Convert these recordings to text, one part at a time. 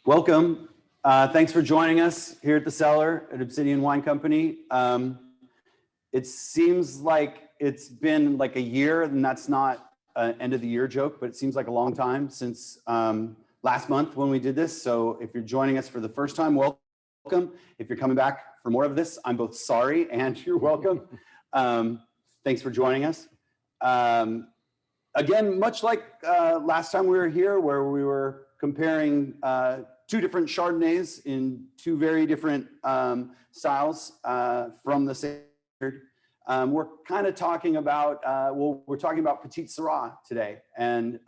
Welcome. Thanks for joining us here at the Cellar at Obsidian Wine Company. It seems like it's been like a year, and that's not an end of the year joke, but it seems like a long time since last month when we did this. So if you're joining us for the first time, welcome. If you're coming back for more of this, I'm both sorry and you're welcome. Thanks for joining us. Again, much like last time we were here, where we were comparing two different Chardonnays in two very different styles from the same year. We're kind of talking about, we're talking about Petite Sirah today, and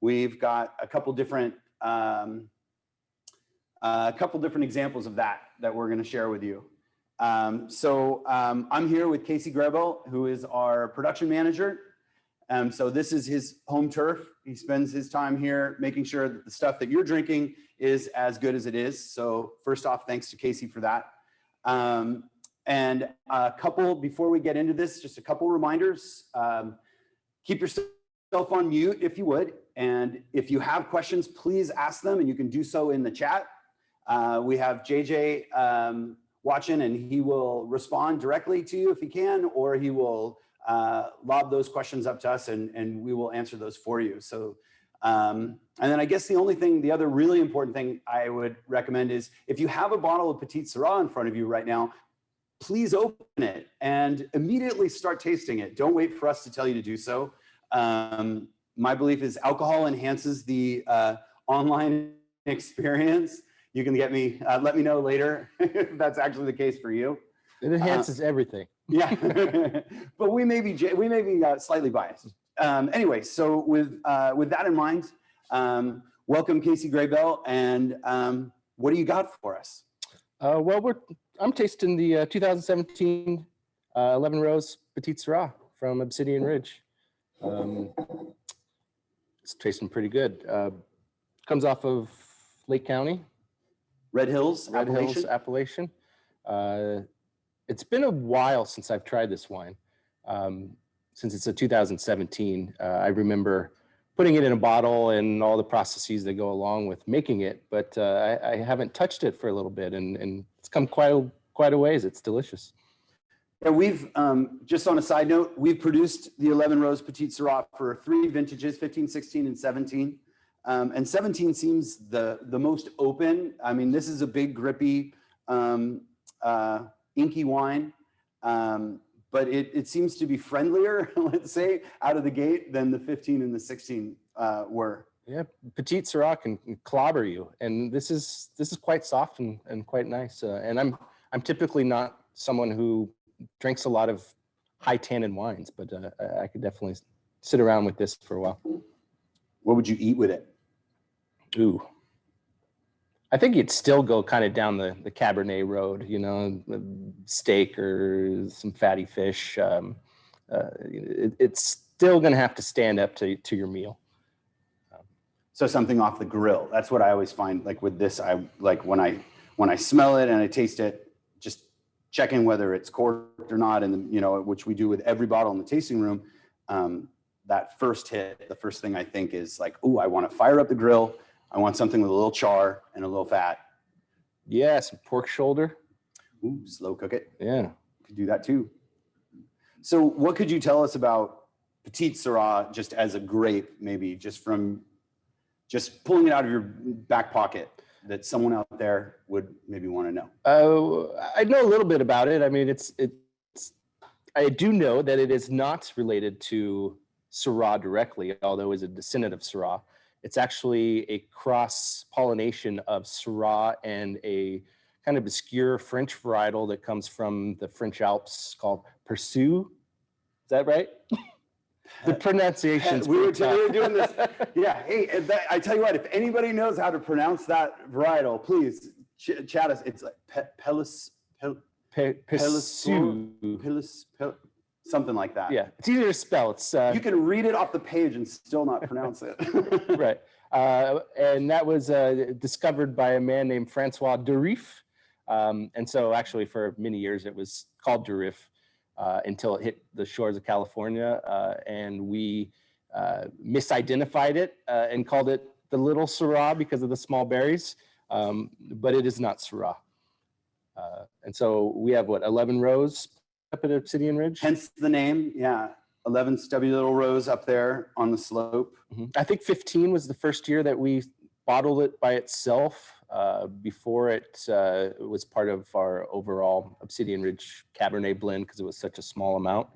we've got a couple different examples of that we're going to share with you. I'm here with Casey Grebel, who is our production manager. So this is his home turf. He spends his time here making sure that the stuff that you're drinking is as good as it is. So first off, thanks to Casey for that. And before we get into this, just a couple reminders. Keep yourself on mute if you would. And if you have questions, please ask them, and you can do so in the chat. We have JJ watching, and he will respond directly to you if he can, or he will lob those questions up to us, and we will answer those for you. So, and then I guess the other really important thing I would recommend is if you have a bottle of Petite Sirah in front of you right now, please open it and immediately start tasting it. Don't wait for us to tell you to do so. My belief is alcohol enhances the online experience. You can let me know later if that's actually the case for you. It enhances everything. Yeah, but we may be slightly biased. Anyway, so with that in mind, welcome Casey Grebel, and what do you got for us? I'm tasting the 2017 11 Rose Petite Sirah from Obsidian Ridge. It's tasting pretty good. Comes off of Lake County. Red Hills, Appalachian. It's been a while since I've tried this wine. Since it's a 2017, I remember putting it in a bottle and all the processes that go along with making it, but I haven't touched it for a little bit, and it's come quite a ways. It's delicious. Yeah, we've, just on a side note, we've produced the 11 Rose Petite Sirah for 3 vintages, 15, 16, and 17. And 17 seems the most open. I mean, this is a big, grippy, inky wine, but it seems to be friendlier, let's say, out of the gate than the 15 and the 16 were. Yeah, Petite Sirah can clobber you, and this is quite soft and quite nice. And I'm typically not someone who drinks a lot of high tannin wines, but I could definitely sit around with this for a while. What would you eat with it? Ooh, I think you'd still go kind of down the Cabernet road, you know, steak or some fatty fish. It's still going to have to stand up to your meal. So something off the grill. That's what I always find. Like with this, I like when I smell it and I taste it, just checking whether it's corked or not, and you know, which we do with every bottle in the tasting room. That first hit, the first thing I think is like, ooh, I want to fire up the grill. I want something with a little char and a little fat. Yeah, some pork shoulder. Ooh, slow cook it. Yeah. Could do that too. So what could you tell us about Petite Sirah just as a grape, maybe just from just pulling it out of your back pocket that someone out there would maybe want to know? I know a little bit about it. I mean, I do know that it is not related to Syrah directly, although it's a descendant of Syrah. It's actually a cross-pollination of Syrah and a kind of obscure French varietal that comes from the French Alps called Perçu. Is that right? The pronunciation's we were doing this. Yeah. Hey, I tell you what, if anybody knows how to pronounce that varietal, please chat us. It's like something like that. Yeah, it's easier to spell. It's you can read it off the page and still not pronounce it. Right. And that was discovered by a man named Francois Durif. And so actually for many years it was called Durif until it hit the shores of California, and we misidentified it and called it the little Syrah because of the small berries, but it is not Syrah. And so we have 11 rows up at Obsidian Ridge? Hence the name, yeah. 11 stubby little rows up there on the slope. I think 15 was the first year that we bottled it by itself before it was part of our overall Obsidian Ridge Cabernet blend because it was such a small amount.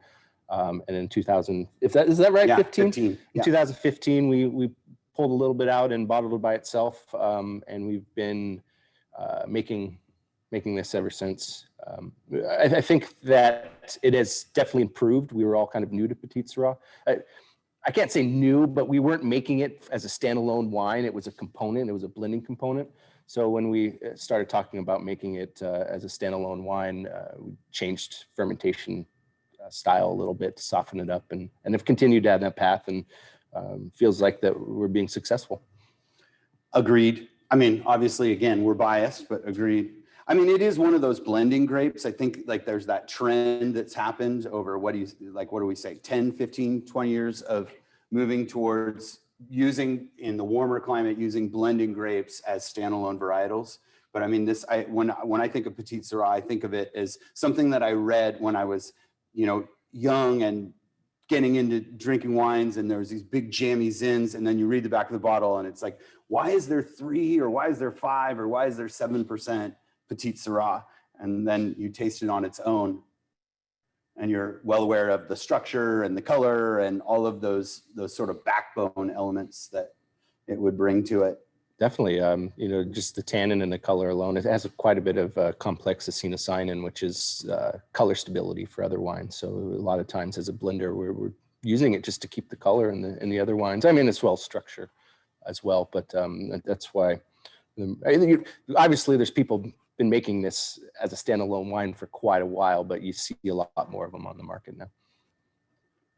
And in 2000, is that right? Yeah, 15? In In 2015, we pulled a little bit out and bottled it by itself, and we've been making this ever since. I think that it has definitely improved. We were all kind of new to Petite Sirah. I can't say new, but we weren't making it as a standalone wine. It was a component. It was a blending component. So when we started talking about making it as a standalone wine, we changed fermentation style a little bit to soften it up, and have continued down that path, and feels like that we're being successful. Agreed. I mean, obviously, again, we're biased, but agreed. I mean, it is one of those blending grapes. I think like there's that trend that's happened over what do we say, 10, 15, 20 years of moving towards using, in the warmer climate, using blending grapes as standalone varietals. But I mean, when I think of Petite Sirah, I think of it as something that I read when I was, young and getting into drinking wines, and there was these big jammy zins, and then you read the back of the bottle and it's like, why is there 3 or why is there 5 or why is there 7% Petite Sirah? And then you taste it on its own and you're well aware of the structure and the color and all of those sort of backbone elements that it would bring to it. Definitely, just the tannin and the color alone, it has quite a bit of complex acinicinin, which is color stability for other wines. So a lot of times as a blender, we're using it just to keep the color in the other wines. I mean, as well structure as well, but that's why. I think obviously there's people been making this as a standalone wine for quite a while, but you see a lot more of them on the market now.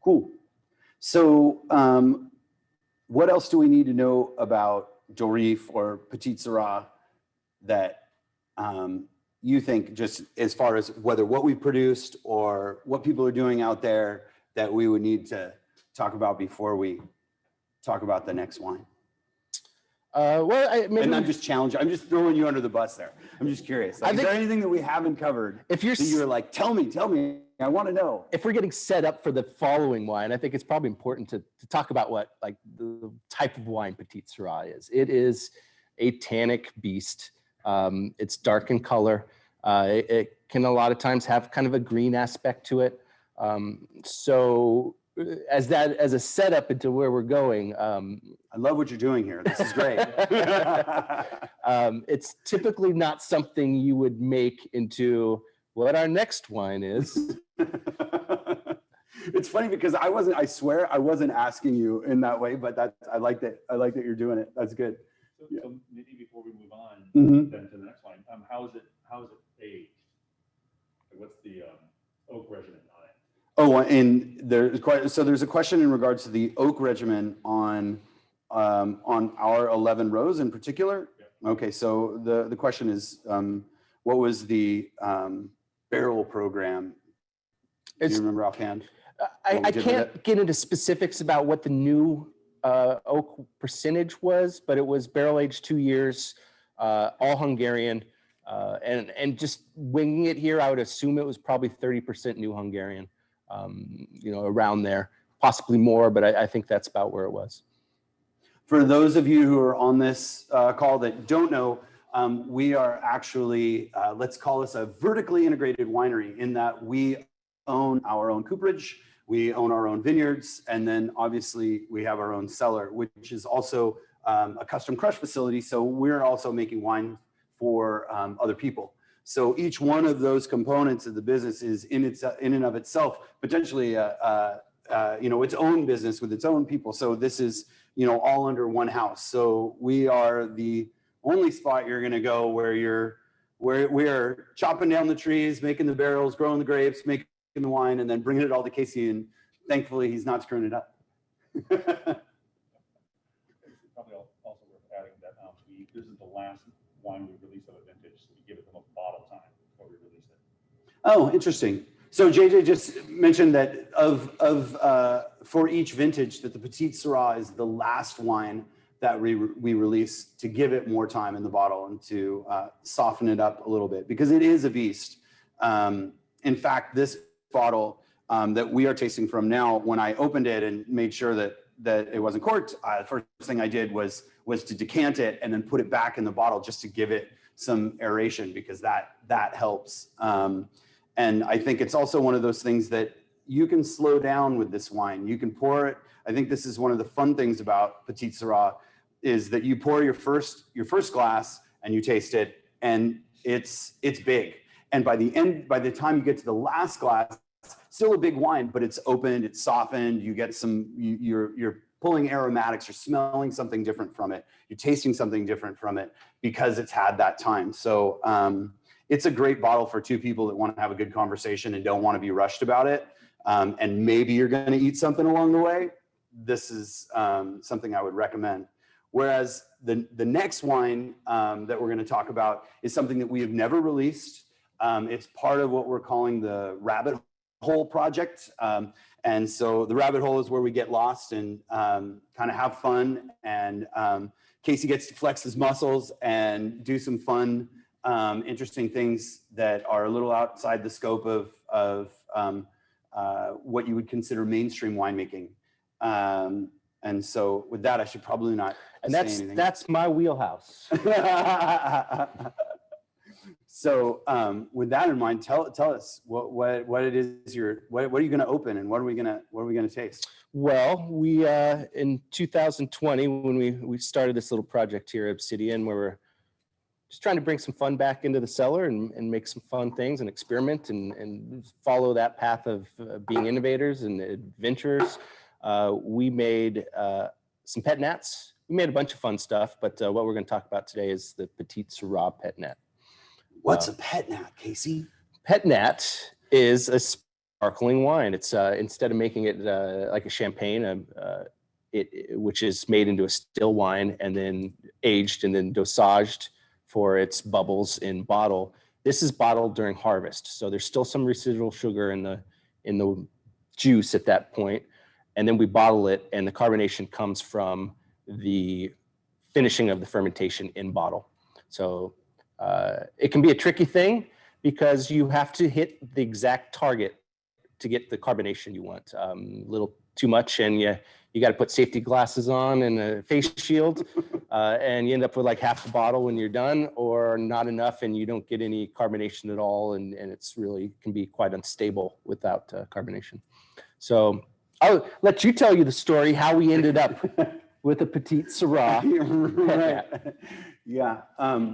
Cool. So what else do we need to know about Dorif or Petite Sirah that you think, just as far as whether what we've produced or what people are doing out there, that we would need to talk about before we talk about the next wine? And I'm just challenging. I'm just throwing you under the bus there. I'm just curious. Like, is there anything that we haven't covered? If you're like, tell me, I want to know. If we're getting set up for the following wine, I think it's probably important to talk about what like the type of wine Petite Sirah is. It is a tannic beast. It's dark in color. It can a lot of times have kind of a green aspect to it. So as a setup into where we're going, I love what you're doing here. This is great. It's typically not something you would make into what our next wine is. It's funny because I swear I wasn't asking you in that way, but I like that you're doing it. That's good. So maybe before we move on then to the next wine, how is it aged? Like, what's the oak regimen on it? Oh, and there's a question in regards to the oak regimen on our 11 rows in particular. Yeah. Okay, so the question is, what was the barrel program? Do you remember offhand? I can't get into specifics about what the new oak percentage was, but it was barrel aged 2 years, all Hungarian, and just winging it here, I would assume it was probably 30% new Hungarian, around there, possibly more, but I think that's about where it was. For those of you who are on this call that don't know, we are actually, let's call us a vertically integrated winery, in that we own our own cooperage, we own our own vineyards, and then obviously we have our own cellar, which is also a custom crush facility. So we're also making wine for other people. So each one of those components of the business is in and of itself potentially its own business with its own people. So this is all under one house. So we are the only spot you're going to go where we're chopping down the trees, making the barrels, growing the grapes, making the wine, and then bringing it all to Casey. And thankfully, he's not screwing it up. Probably also worth adding that this is the last wine we released of a vintage, so we give it the most bottle time before we release it. Oh, interesting. So JJ just mentioned that for each vintage, that the Petite Sirah is the last wine that we release to give it more time in the bottle and to soften it up a little bit, because it is a beast. In fact, this bottle that we are tasting from now, when I opened it and made sure that it wasn't corked, the first thing I did was to decant it and then put it back in the bottle just to give it some aeration, because that helps. And I think it's also one of those things that you can slow down with this wine. You can pour it. I think this is one of the fun things about Petite Sirah, is that you pour your first glass and you taste it, and it's big. And by the time you get to the last glass, still a big wine, but it's opened, it's softened. You get you're pulling aromatics, you're smelling something different from it. You're tasting something different from it because it's had that time. So it's a great bottle for two people that want to have a good conversation and don't want to be rushed about it. And maybe you're going to eat something along the way. This is something I would recommend. Whereas the next wine that we're going to talk about is something that we have never released. It's part of what we're calling the Rabbit Hole project. And so the rabbit hole is where we get lost and kind of have fun. And Casey gets to flex his muscles and do some fun, interesting things that are a little outside the scope of what you would consider mainstream winemaking. And so with that, I should probably not say anything. That's my wheelhouse. So with that in mind, tell us what it is what are you going to open, and what are we going to taste? Well, we in 2020, when we started this little project here at Obsidian, where we're just trying to bring some fun back into the cellar and make some fun things and experiment and follow that path of being innovators and adventurers. We made some pet nats. We made a bunch of fun stuff, but what we're going to talk about today is the Petite Sirah pet nat. What's a pet nat, Casey? Pet nat is a sparkling wine. It's instead of making it like a champagne, which is made into a still wine and then aged and then dosaged for its bubbles in bottle. This is bottled during harvest, so there's still some residual sugar in the juice at that point, and then we bottle it, and the carbonation comes from the finishing of the fermentation in bottle. So it can be a tricky thing because you have to hit the exact target to get the carbonation you want. A little too much, and you got to put safety glasses on and a face shield, and you end up with like half the bottle when you're done, or not enough and you don't get any carbonation at all, and it's really can be quite unstable without carbonation. So I'll let you tell you the story how we ended up with a Petite Sirah. Right. Yeah.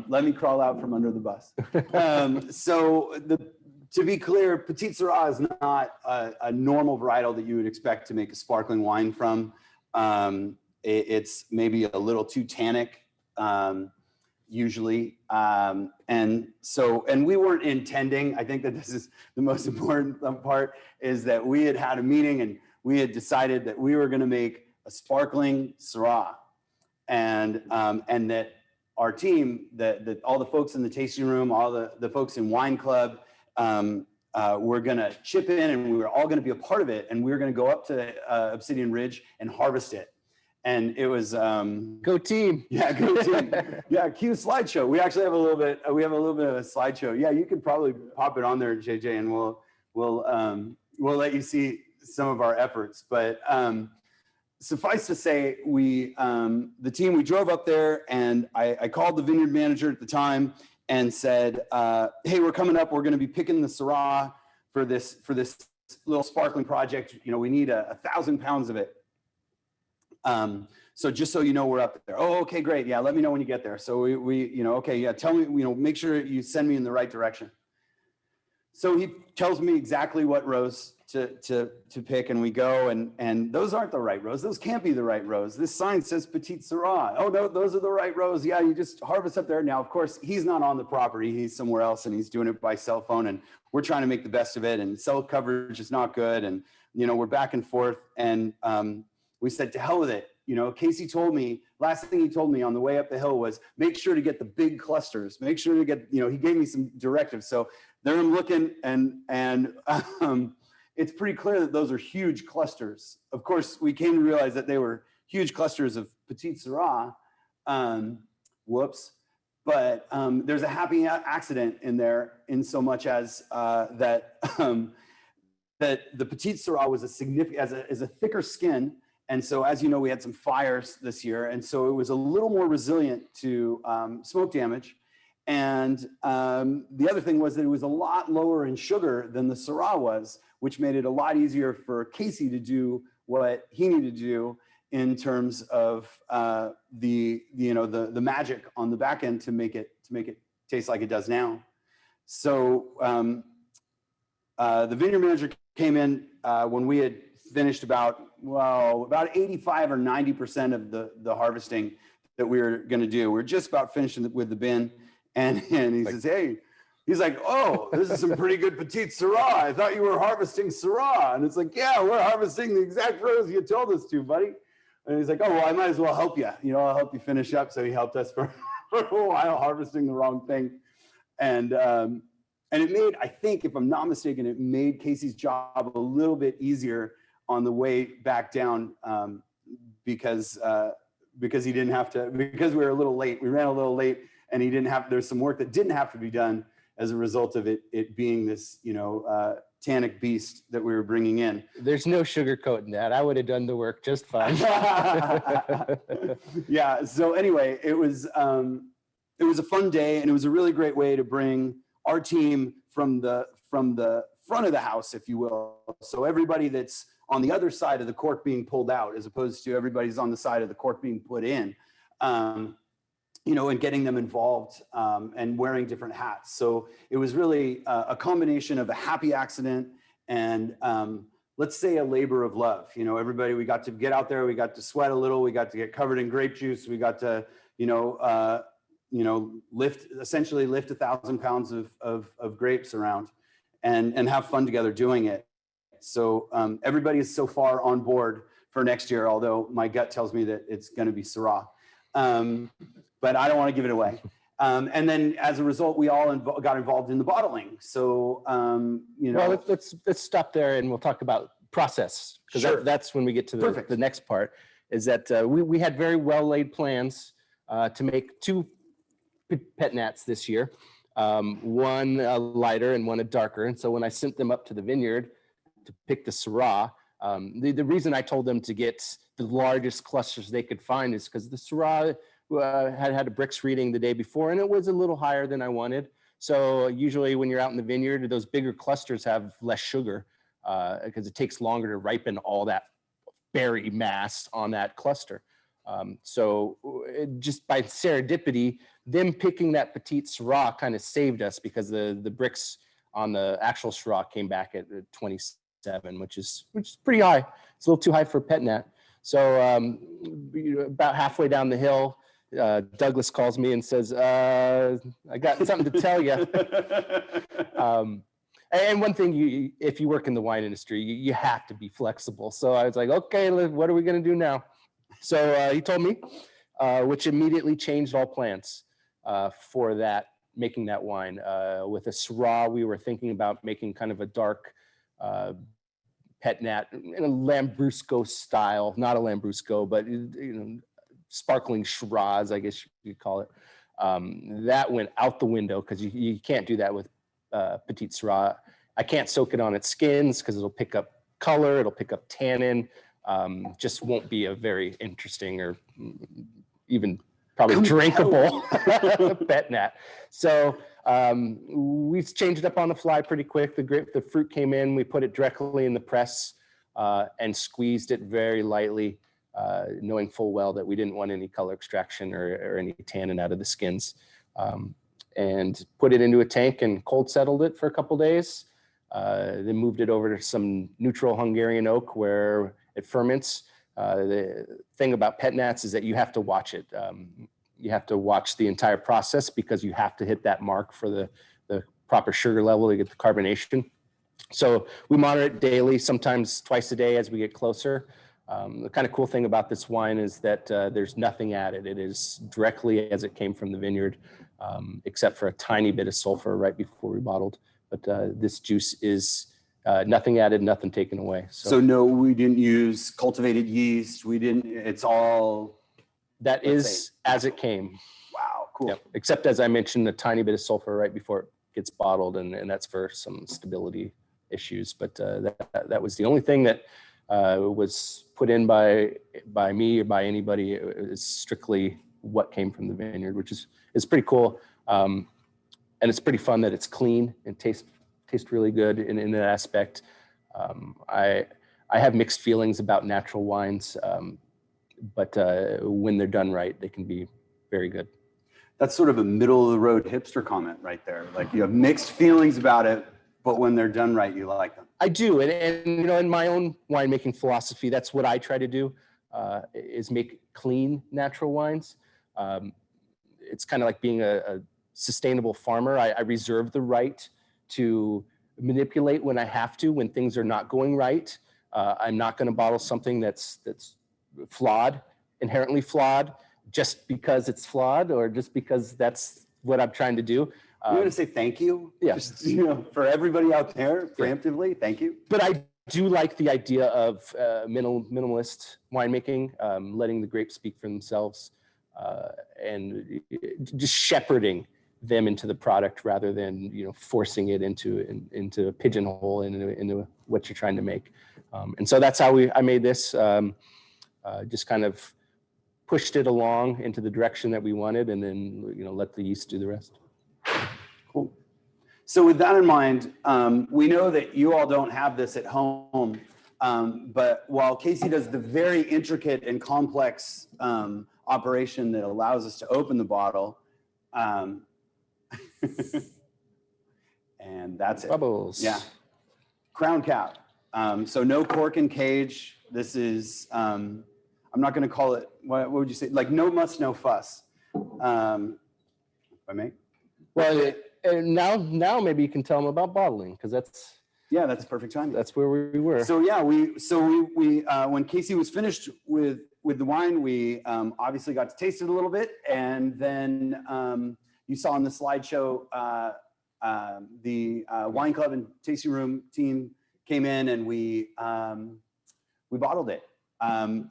Let me crawl out from under the bus. To be clear, Petite Sirah is not a normal varietal that you would expect to make a sparkling wine from. It's maybe a little too tannic, usually. And we weren't intending, I think that this is the most important part, is that we had a meeting and we had decided that we were going to make a sparkling Syrah, and that our team, that all the folks in the tasting room, all the folks in Wine Club, were going to chip in, and we were all going to be a part of it, and we were going to go up to Obsidian Ridge and harvest it. And it was go team. Yeah, go team. Yeah, cue slideshow. We actually have a little bit. We have a little bit of a slideshow. Yeah, you could probably pop it on there, JJ, and we'll let you see some of our efforts. But suffice to say, the team, we drove up there, and I called the vineyard manager at the time and said, "Hey, we're coming up. We're going to be picking the Syrah for this little sparkling project. You know, we need 1,000 pounds of it. So just so you know, we're up there." "Oh, okay, great. Yeah, let me know when you get there." So we okay, yeah, tell me, make sure you send me in the right direction. So he tells me exactly what rows to pick, and we go, and those aren't the right rows. Those can't be the right rows. This sign says Petite Sirah. Oh no, those are the right rows. Yeah, you just harvest up there. Now, of course, he's not on the property. He's somewhere else, and he's doing it by cell phone, and we're trying to make the best of it, and cell coverage is not good, and we're back and forth, and we said, to hell with it. Casey told me, last thing he told me on the way up the hill was, make sure to get the big clusters. Make sure to get, he gave me some directives. So there I'm looking, and it's pretty clear that those are huge clusters. Of course, we came to realize that they were huge clusters of Petite Sirah. Whoops. But there's a happy accident in there, in so much as that the Petite Sirah was a significant, as a thicker skin. And so, as you know, we had some fires this year. And so it was a little more resilient to smoke damage. And the other thing was that it was a lot lower in sugar than the Syrah was, which made it a lot easier for Casey to do what he needed to do in terms of the magic on the back end to make it taste like it does now. So the vineyard manager came in when we had finished about 85 or 90% of the harvesting that we were going to do. We're just about finishing with the bin, and he says, "Hey." He's like, "Oh, this is some pretty good Petite Sirah. I thought you were harvesting Syrah." And it's like, "Yeah, we're harvesting the exact rows you told us to, buddy." And he's like, "Oh, well, I might as well help you. I'll help you finish up." So he helped us for a while, harvesting the wrong thing. And it made, I think, if I'm not mistaken, it made Casey's job a little bit easier on the way back down because he didn't have to, because we were a little late. We ran a little late, and he didn't have, there's some work that didn't have to be done as a result of it being this, tannic beast that we were bringing in. There's no sugarcoating that. I would have done the work just fine. Yeah. So anyway, it was a fun day, and it was a really great way to bring our team from the front of the house, if you will. So everybody that's on the other side of the cork being pulled out, as opposed to everybody's on the side of the cork being put in. And getting them involved and wearing different hats. So it was really a combination of a happy accident and let's say a labor of love. Everybody, we got to get out there, we got to sweat a little, we got to get covered in grape juice, we got to, essentially lift 1,000 pounds of grapes around and have fun together doing it. So everybody is so far on board for next year, although my gut tells me that it's going to be Syrah. But I don't want to give it away. And then as a result, we all got involved in the bottling. So, Well, let's stop there, and we'll talk about process, because Sure. that's when we get to Perfect. the next part, is that we had very well laid plans to make 2 pet nats this year, one lighter and one a darker. And so when I sent them up to the vineyard to pick the Syrah, the reason I told them to get the largest clusters they could find is because the Syrah had a Brix reading the day before, and it was a little higher than I wanted. So usually when you're out in the vineyard, those bigger clusters have less sugar because it takes longer to ripen all that berry mass on that cluster. Just by serendipity, them picking that Petite Sirah kind of saved us, because the Brix on the actual Syrah came back at 27, which is pretty high. It's a little too high for a pet nat. So about halfway down the hill, Douglas calls me and says, "I got something to tell you." And one thing, if you work in the wine industry, you have to be flexible. So I was like, "Okay, what are we going to do now?" So he told me, which immediately changed all plans for making that wine. With a Syrah, we were thinking about making kind of a dark pet nat in a Lambrusco style, not a Lambrusco, but sparkling Shiraz, I guess you could call it. That went out the window because you can't do that with Petite Sirah. I can't soak it on its skins because it'll pick up color, it'll pick up tannin. Just won't be a very interesting or even probably drinkable pet nat. So we changed it up on the fly pretty quick. The fruit came in, we put it directly in the press and squeezed it very lightly, knowing full well that we didn't want any color extraction or any tannin out of the skins. And put it into a tank and cold settled it for a couple days. Then moved it over to some neutral Hungarian oak where it ferments. The thing about pet nats is that you have to watch it. You have to watch the entire process because you have to hit that mark for the proper sugar level to get the carbonation. So we monitor it daily, sometimes twice a day as we get closer. The kind of cool thing about this wine is that there's nothing added. It is directly as it came from the vineyard, except for a tiny bit of sulfur right before we bottled. But this juice is Nothing added, nothing taken away. So no, we didn't use cultivated yeast. We didn't, it's all, that let's is say, as it came. wow, cool. Yep. Except, as I mentioned, a tiny bit of sulfur right before it gets bottled, and that's for some stability issues. But that was the only thing that was put in by me or by anybody. It was strictly what came from the vineyard, which is pretty cool. And it's pretty fun that it's clean and tastes really good in that aspect. I have mixed feelings about natural wines, but when they're done right, they can be very good. That's sort of a middle of the road hipster comment right there. Like, you have mixed feelings about it, but when they're done right, you like them. I do, and you know, in my own winemaking philosophy, that's what I try to do, is make clean natural wines. It's kind of like being a sustainable farmer. I reserve the right to manipulate when I have to, when things are not going right. I'm not going to bottle something that's flawed, inherently flawed, just because it's flawed or just because that's what I'm trying to do. I'm going to say thank you. Yeah. Just, you know, for everybody out there, preemptively, thank you. But I do like the idea of minimalist winemaking, letting the grapes speak for themselves, and just shepherding them into the product rather than, you know, forcing it into a pigeonhole, into what you're trying to make. And so that's how I made this. Just kind of pushed it along into the direction that we wanted, and then, you know, let the yeast do the rest. Cool. So with that in mind, we know that you all don't have this at home, but while Casey does the very intricate and complex operation that allows us to open the bottle, and that's it. Bubbles. Yeah. Crown cap. So no cork and cage. This is, I'm not going to call it, what would you say? Like no muss, no fuss. If I may. Well, now maybe you can tell them about bottling, because that's perfect timing. that's where we were. So yeah, we when Casey was finished with the wine, we obviously got to taste it a little bit, and then you saw in the slideshow the wine club and tasting room team came in, and we bottled it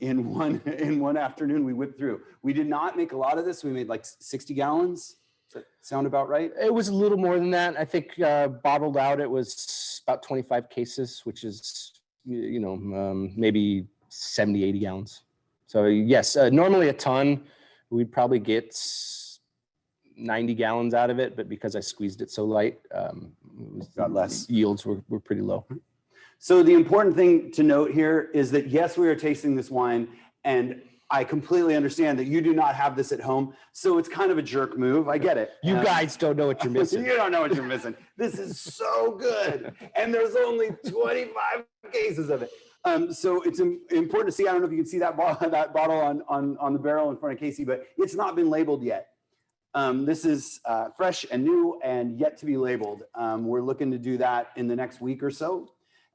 in one afternoon. We whipped through. We did not make a lot of this. We made like 60 gallons. Does that sound about right? It was a little more than that. I think bottled out, it was about 25 cases, which is, you know, maybe 70, 80 gallons. So yes, normally a ton, we'd probably get 90 gallons out of it, but because I squeezed it so light, got less. Yields were pretty low. So the important thing to note here is that yes, we are tasting this wine, and I completely understand that you do not have this at home, so it's kind of a jerk move. I get it. You guys don't know what you're missing. You don't know what you're missing. This is so good, and there's only 25 cases of it. So it's important to see. I don't know if you can see that bottle on the barrel in front of Casey, but it's not been labeled yet. This is fresh and new and yet to be labeled. We're looking to do that in the next week or so.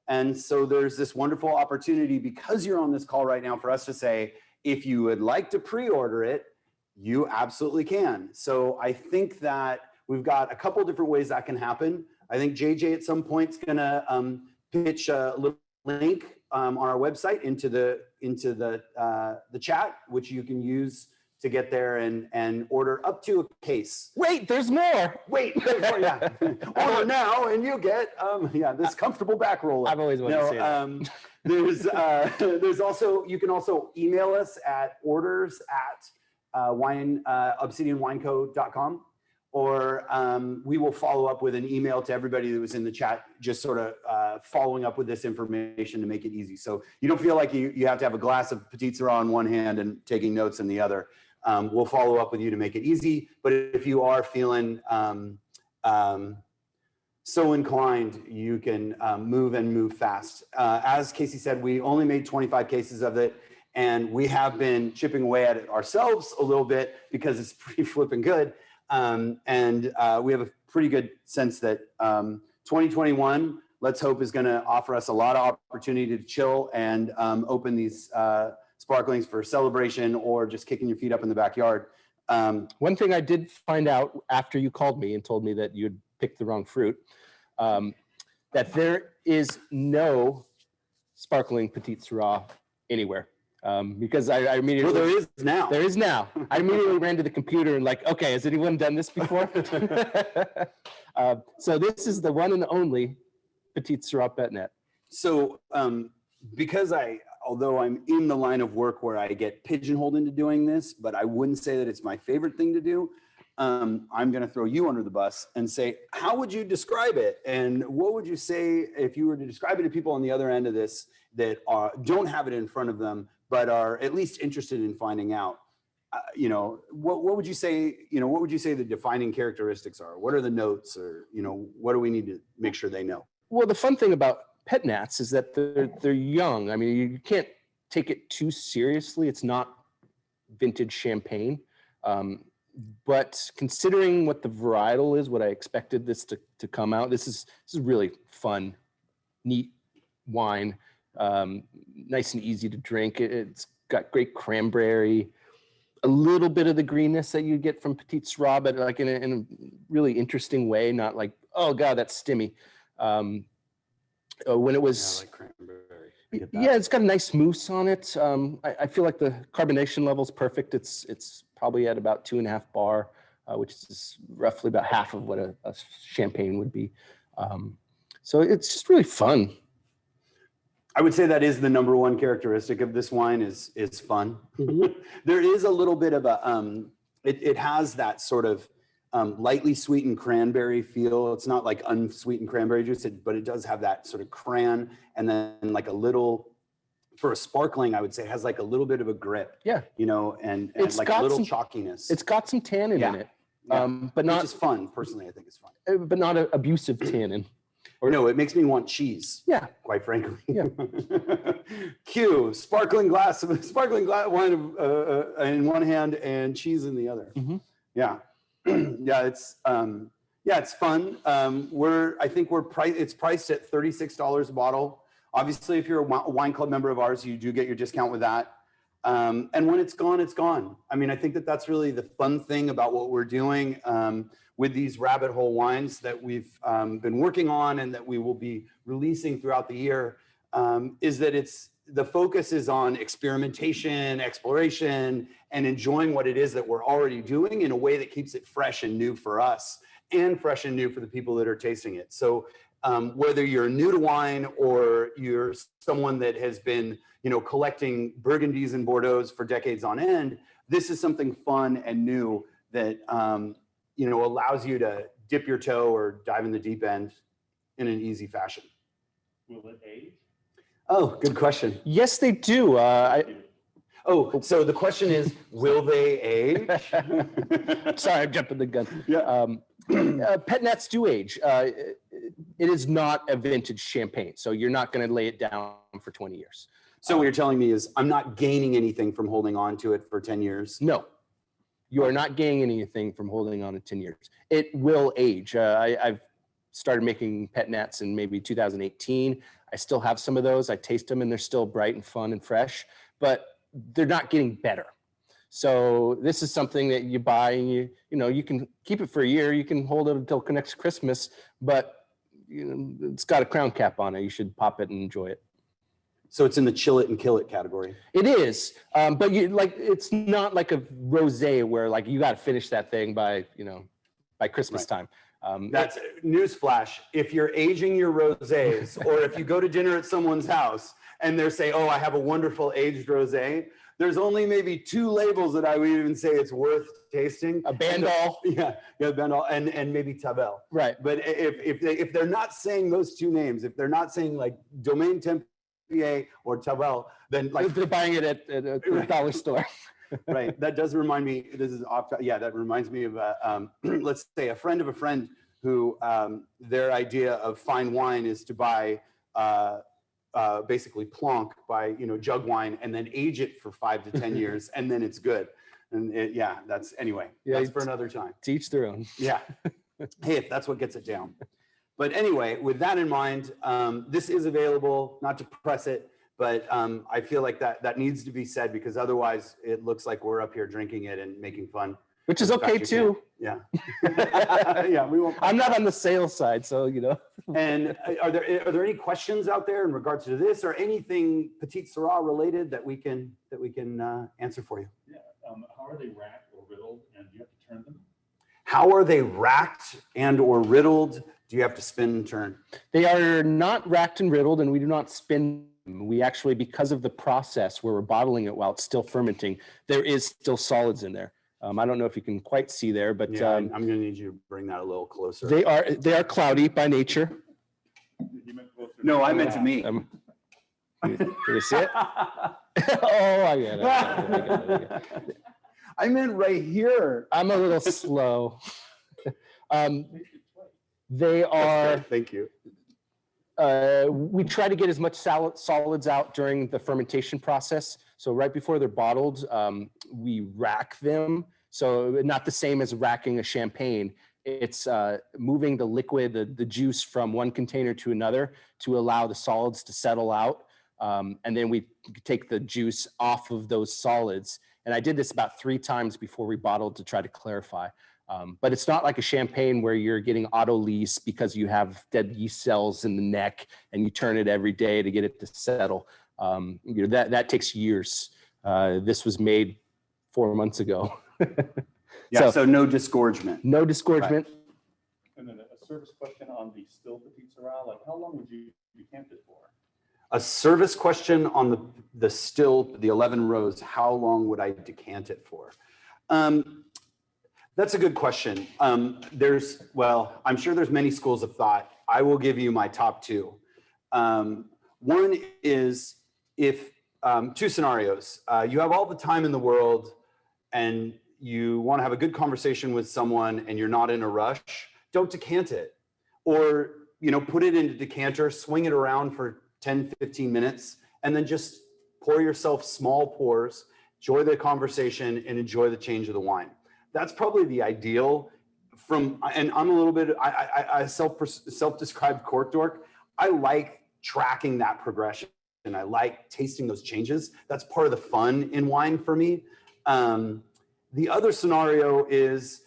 And so there's this wonderful opportunity, because you're on this call right now, for us to say, if you would like to pre-order it, you absolutely can. So I think that we've got a couple different ways that can happen. I think JJ at some point is going to pitch a little link on our website into the chat, which you can use to get there and order up to a case. Wait, there's more. Wait, there's more, yeah. Order now and you get this comfortable back roller. I've always wanted to say that. There's also, you can also email us at orders@obsidianwineco.com, or we will follow up with an email to everybody that was in the chat, just sort of following up with this information to make it easy. So you don't feel like you have to have a glass of Petite Sirah in one hand and taking notes in the other. We'll follow up with you to make it easy. But if you are feeling so inclined, you can move fast. As Casey said, we only made 25 cases of it, and we have been chipping away at it ourselves a little bit because it's pretty flipping good. And we have a pretty good sense that 2021, let's hope, is going to offer us a lot of opportunity to chill and open these sparklings for celebration or just kicking your feet up in the backyard. One thing I did find out after you called me and told me that you'd picked the wrong fruit, that there is no sparkling Petite Sirah anywhere. Because I immediately... Well, there is now. There is now. I immediately ran to the computer and like, okay, has anyone done this before? So this is the one and only Petite Sirah Petite. So because although I'm in the line of work where I get pigeonholed into doing this, but I wouldn't say that it's my favorite thing to do. I'm going to throw you under the bus and say, how would you describe it? And what would you say if you were to describe it to people on the other end of this that don't have it in front of them, but are at least interested in finding out? What would you say? What would you say the defining characteristics are? What are the notes, or what do we need to make sure they know? Well, the fun thing about pet nats is that they're young. I mean, you can't take it too seriously. It's not vintage champagne. But considering what the varietal is, what I expected this to come out, this is really fun, neat wine, nice and easy to drink. It's got great cranberry, a little bit of the greenness that you get from Petite Sirah, but like in a really interesting way, not like, oh God, that's stimmy. When it was, like cranberry. yeah, it's got a nice mousse on it. I feel like the carbonation level is perfect. It's probably at about 2.5 bar, which is roughly about half of what a champagne would be. So it's just really fun. I would say that is the number one characteristic of this wine is fun. Mm-hmm. There is a little bit of a, it has that sort of lightly sweetened cranberry feel. It's not like unsweetened cranberry juice, but it does have that sort of cran, and then like a little, for a sparkling, I would say has like a little bit of a grip. Yeah. And It's like got a little some chalkiness. It's got some tannin in it, but not, which is fun. Personally, I think it's fun. but not an abusive tannin. Or no, it makes me want cheese. Yeah. Quite frankly. Yeah. Cue sparkling wine in one hand and cheese in the other. Mm-hmm. Yeah. It's fun. It's priced at $36 a bottle. Obviously, if you're a wine club member of ours, you do get your discount with that. And when it's gone, it's gone. I mean, I think that's really the fun thing about what we're doing with these rabbit hole wines that we've been working on and that we will be releasing throughout the year, is that the focus is on experimentation, exploration, and enjoying what it is that we're already doing in a way that keeps it fresh and new for us and fresh and new for the people that are tasting it. So whether you're new to wine or you're someone that has been, collecting Burgundies and Bordeaux for decades on end, this is something fun and new that, allows you to dip your toe or dive in the deep end in an easy fashion. Will it age? Oh, good question. Yes, they do. So the question is, will they age? Sorry, I'm jumping the gun. Yeah. Pet nats do age. It is not a vintage champagne, so you're not going to lay it down for 20 years. So what you're telling me is I'm not gaining anything from holding on to it for 10 years? No, you are not gaining anything from holding on to 10 years. It will age. I've started making pet nats in maybe 2018. I still have some of those. I taste them and they're still bright and fun and fresh, but they're not getting better. So this is something that you buy and you can keep it for a year. You can hold it until next Christmas, but it's got a crown cap on it. You should pop it and enjoy it. So it's in the chill it and kill it category. It is, but it's not like a rosé where like you got to finish that thing by Christmas time. That's newsflash. If you're aging your rosés, or if you go to dinner at someone's house and they're saying, "Oh, I have a wonderful aged rosé," there's only maybe 2 labels that I would even say it's worth tasting. A Bandol. Yeah, Bandol, and maybe Tavel. Right. But if they're not saying those 2 names, if they're not saying like Domaine Tempier or Tavel, then like they're buying it at a dollar store. Right. That does remind me, that reminds me of, let's say a friend of a friend who their idea of fine wine is to buy basically plonk, buy, jug wine and then age it for 5 to 10 years and then it's good. And that's for another time. To each their own. Yeah. Hey, if that's what gets it down. But anyway, with that in mind, this is available, not to press it, but I feel like that needs to be said because otherwise it looks like we're up here drinking it and making fun. which is In fact, okay you too. Yeah. Yeah, we won't. I'm not on the sales side, so And are there any questions out there in regards to this or anything Petite Sirah related that we can answer for you? Yeah. How are they racked or riddled, and do you have to turn them? How are they racked and or riddled? Do you have to spin and turn? They are not racked and riddled, and we do not spin them. We actually, because of the process where we're bottling it while it's still fermenting, there is still solids in there. I don't know if you can quite see there, but Yeah, I'm going to need you to bring that a little closer. they are cloudy by nature. You meant closer to No, I meant to me. Can you see it? Oh, I get it. I meant right here. I'm a little slow. They are. Thank you. We try to get as much solids out during the fermentation process. So right before they're bottled, we rack them. So not the same as racking a champagne. It's moving the liquid, the juice from one container to another to allow the solids to settle out. And then we take the juice off of those solids. And I did this about 3 times before we bottled to try to clarify. But it's not like a champagne where you're getting auto lease because you have dead yeast cells in the neck and you turn it every day to get it to settle. That takes years. This was made 4 months ago. Yeah, so no disgorgement. No disgorgement. Right. And then a service question on the still Petite Sirah, like how long would you decant it for? A service question on the still, the 11 rows, how long would I decant it for? That's a good question. I'm sure there's many schools of thought. I will give you my top 2. One is if 2 scenarios. You have all the time in the world and you want to have a good conversation with someone and you're not in a rush, don't decant it. Or, put it into decanter, swing it around for 10, 15 minutes, and then just pour yourself small pours, enjoy the conversation and enjoy the change of the wine. That's probably the ideal and I'm a little bit, I self-described cork dork. I like tracking that progression and I like tasting those changes. That's part of the fun in wine for me. The other scenario is,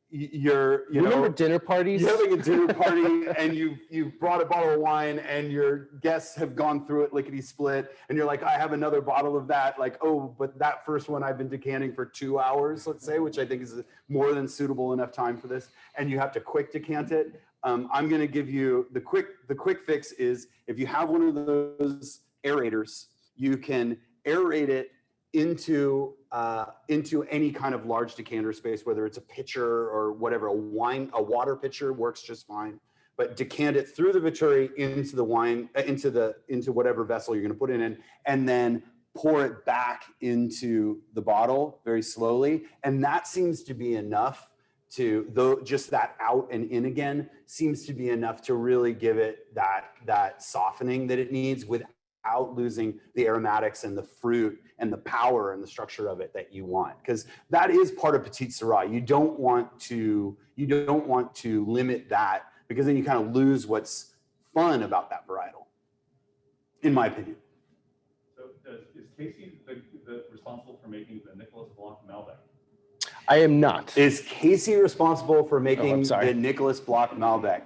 Remember dinner parties? You're having a dinner party and you've brought a bottle of wine and your guests have gone through it lickety split and you're like, I have another bottle of that. Like, oh, but that first one I've been decanting for 2 hours, let's say, which I think is more than suitable enough time for this. And you have to quick decant it. I'm going to give you the quick fix is if you have one of those aerators, you can aerate it into any kind of large decanter space, whether it's a pitcher or whatever, a water pitcher works just fine. But decant it through the Venturi into the wine, into whatever vessel you're going to put it in, and then pour it back into the bottle very slowly. And that seems to be enough just that out and in again seems to be enough to really give it that softening that it needs without losing the aromatics and the fruit and the power and the structure of it that you want, because that is part of Petite Sirah. You don't want to limit that, because then you kind of lose what's fun about that varietal, in my opinion. So is Casey the responsible for making the Nicolas Blanc Malbec? I am not. Is Casey responsible for making the Nicolas Blanc Malbec?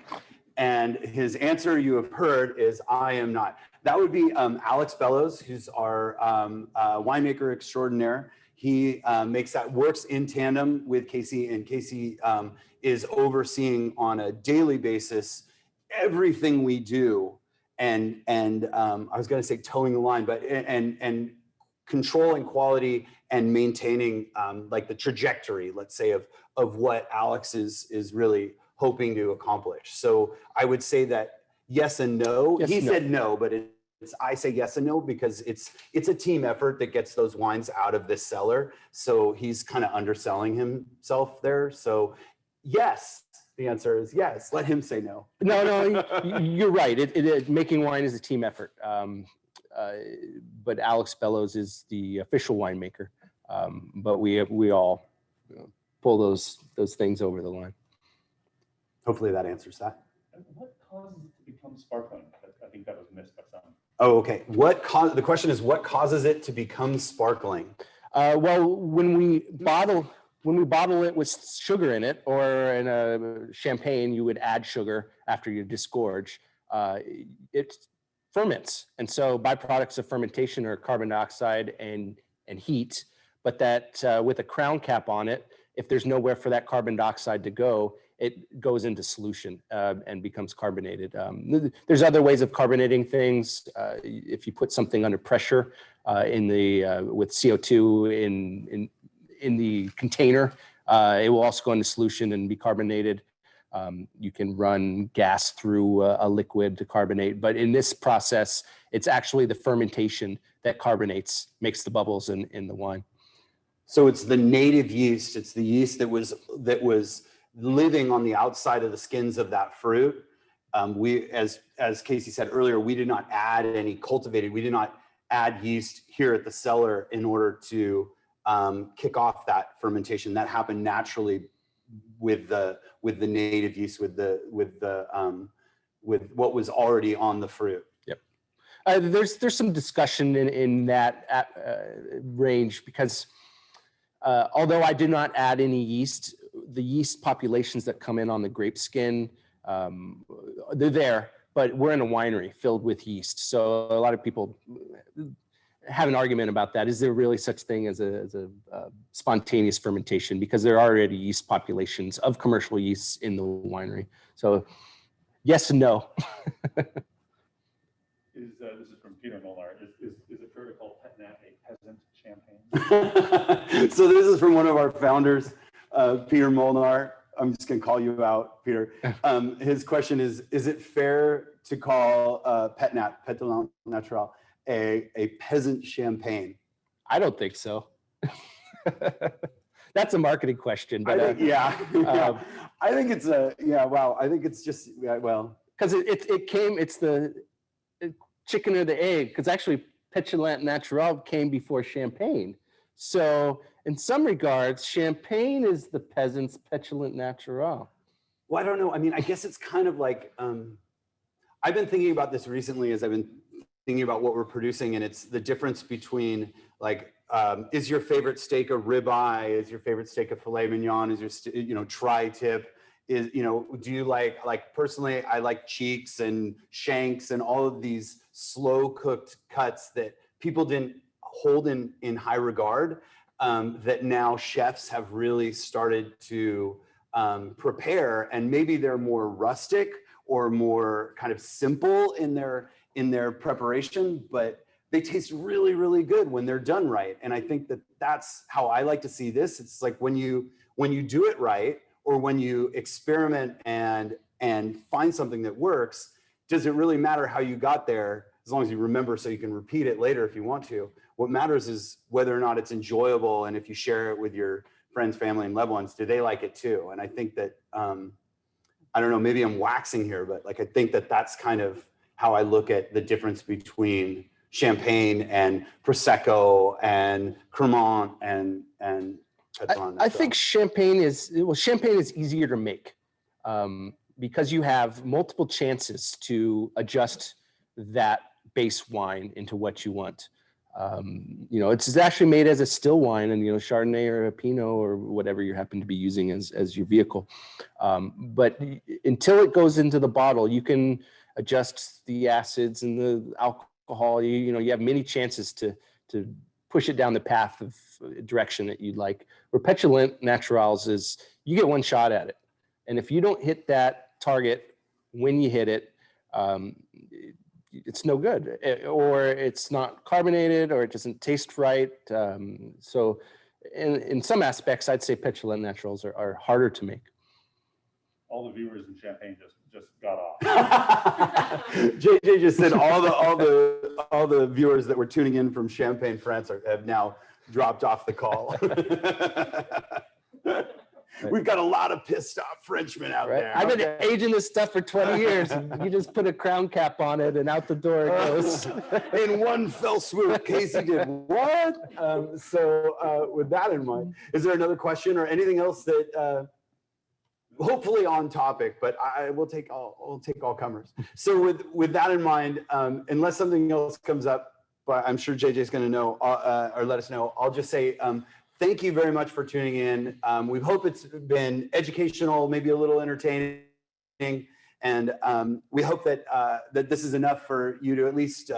And his answer, you have heard, is I am not. That would be Alex Bellows, who's our winemaker extraordinaire. He works in tandem with Casey, and Casey is overseeing on a daily basis everything we do. And I was going to say towing the line, but and controlling quality and maintaining like the trajectory, let's say, of what Alex is really hoping to accomplish. So I would say that yes and no. Yes, he no. said no, but I say yes and no because it's a team effort that gets those wines out of this cellar. So he's kind of underselling himself there. So yes, the answer is yes. Let him say no. No, you're right. Making wine is a team effort. But Alex Bellows is the official winemaker. But we all pull those things over the line. Hopefully that answers that. And what causes it to become sparkling? I think that was missed by some. Oh, okay. The question is, what causes it to become sparkling? Well, when we bottle when we bottle it with sugar in it, or in a champagne, you would add sugar after you disgorge. It ferments, and so byproducts of fermentation are carbon dioxide and heat. But that with a crown cap on it, if there's nowhere for that carbon dioxide to go, it goes into solution and becomes carbonated. There's other ways of carbonating things. If you put something under pressure with CO2 in the container, it will also go into solution and be carbonated. You can run gas through a liquid to carbonate, but in this process, it's actually the fermentation that carbonates, makes the bubbles in the wine. So it's the native yeast. It's the yeast that was living on the outside of the skins of that fruit. We, as Casey said earlier, we did not add any cultivated. We did not add yeast here at the cellar in order to kick off that fermentation. That happened naturally with the native yeast, with what was already on the fruit. Yep. There's some discussion in that range, because although I did not add any yeast, the yeast populations that come in on the grape skin, they're there, but we're in a winery filled with yeast. So a lot of people have an argument about that. Is there really such thing as a spontaneous fermentation? Because there are already yeast populations of commercial yeasts in the winery. So yes and no. This is from Peter Molnar. Is it fair to call Petite a peasant champagne? So this is from one of our founders, Peter Molnar. I'm just going to call you out, Peter. His question is it fair to call Petite Natural a peasant champagne? I don't think so. That's a marketing question. But, I think it's I think it's just, because it's the chicken or the egg, because actually Petite Natural came before champagne. So in some regards, champagne is the peasant's Petite Natural. Well, I don't know. I mean, I guess it's kind of like, I've been thinking about this recently as I've been thinking about what we're producing, and it's the difference between like, is your favorite steak a ribeye? Is your favorite steak a filet mignon? Is your tri-tip? Do you like personally, I like cheeks and shanks and all of these slow cooked cuts that people didn't hold in high regard, that now chefs have really started to prepare, and maybe they're more rustic or more kind of simple in their preparation, but they taste really, really good when they're done right. And I think that that's how I like to see this. It's like when you do it right, or when you experiment and find something that works, does it really matter how you got there, as long as you remember so you can repeat it later if you want to? What matters is whether or not it's enjoyable, and if you share it with your friends, family, and loved ones, do they like it too? And I think that, I don't know, maybe I'm waxing here, but like I think that that's kind of how I look at the difference between champagne and Prosecco and Cremant and I think champagne is easier to make because you have multiple chances to adjust that base wine into what you want. It's actually made as a still wine, and Chardonnay or a Pinot or whatever you happen to be using as your vehicle. But until it goes into the bottle, you can adjust the acids and the alcohol. You have many chances to push it down the path of direction that you'd like. Where Petite Naturals is, you get one shot at it, and if you don't hit that target when you hit it, it's no good, or it's not carbonated, or it doesn't taste right. So in some aspects, I'd say Petite Naturals are harder to make. All the viewers in Champagne just got off. JJ just said all the viewers that were tuning in from Champagne, France have now dropped off the call. We've got a lot of pissed off Frenchmen out there. I've been aging this stuff for 20 years. You just put a crown cap on it and out the door it goes. In one fell swoop, Casey did what? So with that in mind, is there another question or anything else that hopefully on topic, but we'll take all comers. So with that in mind, unless something else comes up, but I'm sure JJ's going to know or let us know, I'll just say thank you very much for tuning in. We hope it's been educational, maybe a little entertaining, and we hope that that this is enough for you to at least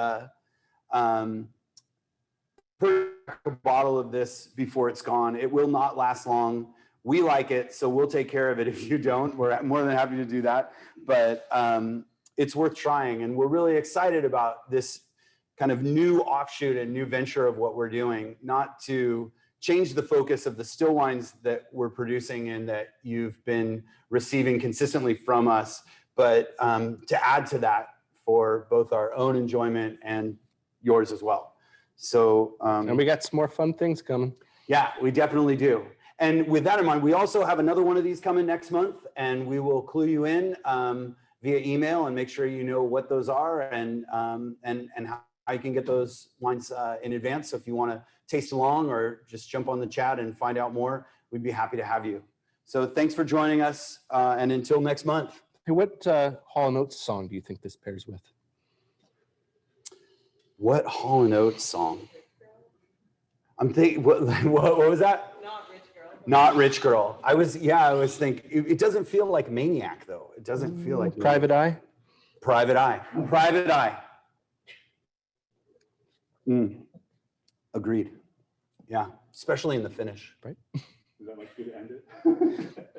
put a bottle of this before it's gone. It will not last long. We like it, so we'll take care of it if you don't. We're more than happy to do that, but it's worth trying, and we're really excited about this kind of new offshoot and new venture of what we're doing, not to change the focus of the still wines that we're producing and that you've been receiving consistently from us, but to add to that for both our own enjoyment and yours as well. So, and we got some more fun things coming. Yeah, we definitely do. And with that in mind, we also have another one of these coming next month, and we will clue you in via email and make sure you know what those are and how you can get those wines in advance. So if you want to taste along or just jump on the chat and find out more, we'd be happy to have you. So thanks for joining us, and until next month. Hey, what Hall & Oates song do you think this pairs with? What Hall & Oates song? I'm thinking, what was that? Not Rich Girl. Not Rich Girl. I was thinking, it doesn't feel like Maniac though. It doesn't feel like Private Eye? Private Eye. Private Eye. Agreed. Yeah, especially in the finish. Right. Is that much good to end it?